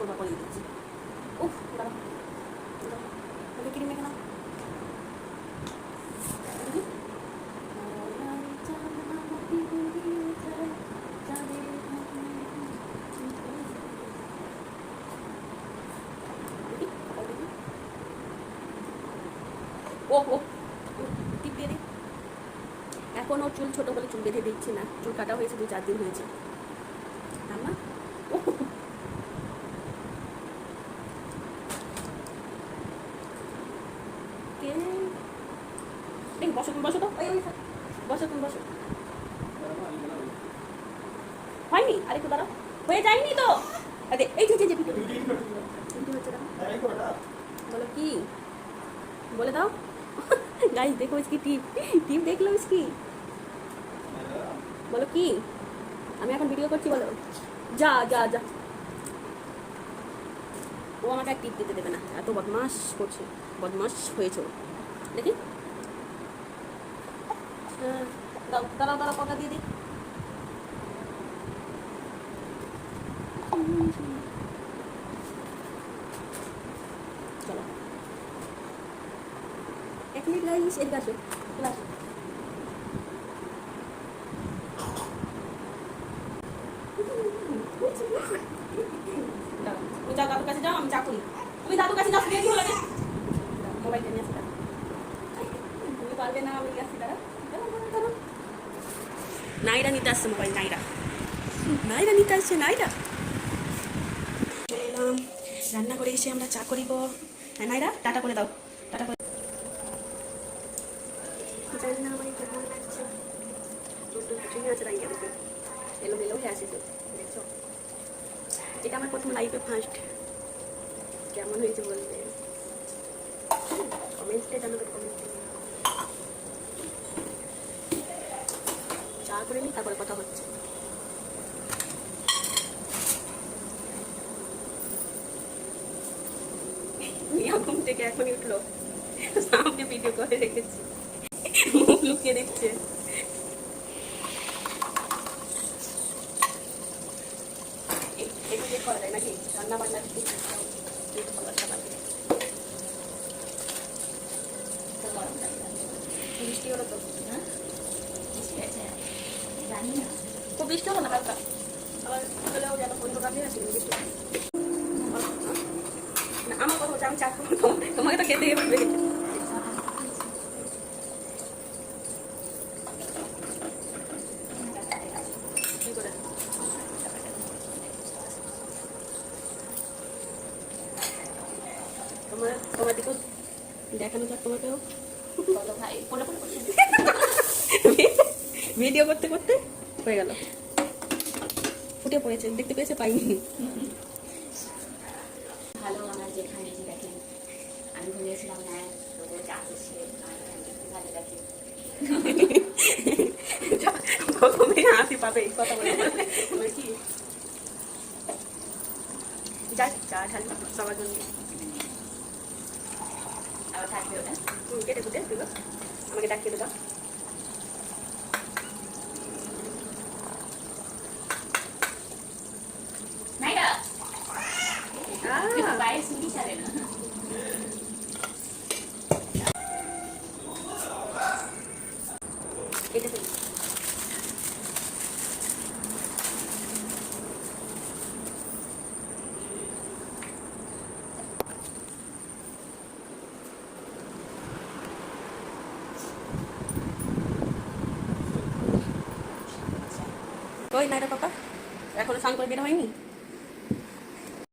করবো করে দিচ্ছি। উফ দাঁড়া ক্রিম মেখে নাও। ও ও টিপ দিয়ে দিই। এখন ওর চুল ছোটো বলে চুল বেঁধে দিচ্ছি না, চুল কাটা হয়েছে 2-4 দিন হয়েছে। না বসো তুমি, বসো তো, বসো তুমি, বসো। হয়নি আরেকটু দাঁড়াও, হয়ে যায়নি তো। আরে এই যে বলো কি বলে দাও। गाइस देखो इसकी টিপ देख लो इसकी। বলো কি, আমি এখন ভিডিও করছি, বলো। যা যা যা, ও আমাকে টিপ দিতে দেবে না, এত বদমাশ করছে, বদমাশ হয়েছে ও। দেখি দাও, দাঁড়াও দাঁড়াও, কথা দিয়ে দিই। চলো 1 মিনিট গাইস, এদিকে আসো, চলে আসো। তুমি যাও দাদুর কাছে যাও, আমি চা করি। তুমি দাদুর কাছে যাও, শুয়ে কি হলো? মোবাইলটা নিয়ে আসি, তুমি পারবে না, আমি আসি, দাঁড়া। নাইরা নিতে আসছে মোবাইল, নাইরা নিতে আসছে, নাইরা। চলে এলাম রান্না করে এসে আমরা চা করিব। হ্যাঁ নাইরা, টাটা করে দাও, টাটা করে। জানি না আমার কেমন লাগছে, একটু কিছুই আছে রাইয়া দিতে, এলোমেলো হয়ে আসে তো, দেখছো। এটা আমার প্রথম লাইফে ফার্স্ট, কেমন হয়েছে বলবে, কমেন্টসে জানাবে, কমেন্টসে। চা করে নিই, তারপরে কথা হচ্ছে। ঘুম থেকে এখনই উঠলো, সামনে ভিডিও করে রেখেছি, মুখ লুকিয়ে দেখছে। একটু করা যায় নাকি রান্না বান্না, বৃষ্টি হলো তো, হ্যাঁ জানি না, খুব বৃষ্টি হলো না, হালকা আবার হলেও যেন অন্ধকার দিয়ে আসলে বৃষ্টি। আমার কথা হচ্ছে আমি চা খাবো, তোমাকে তো খেতে হবে। তোমার দিকেও দেখানো যাক, তোমাকেও ভাই ভিডিও করতে করতে হয়ে গেল, ফুটে পড়েছে, দেখতে পেয়েছে, পাইনি। ভালো আমার যেখানে দেখেন, আমি বলেছিলাম না প্রথমে হাসি পাবে এই কথা বলে কি। যাক চা ঢালি সবার জন্য, আবার থাকবে ওটা কেটে কুটে দিল, আমাকে ডাকিয়ে দেবা। নাইরা বাইরে শুনি ছাড়ে না। এটা ওই নাইরা পাপা এখনো স্নান করে বের হয়নি।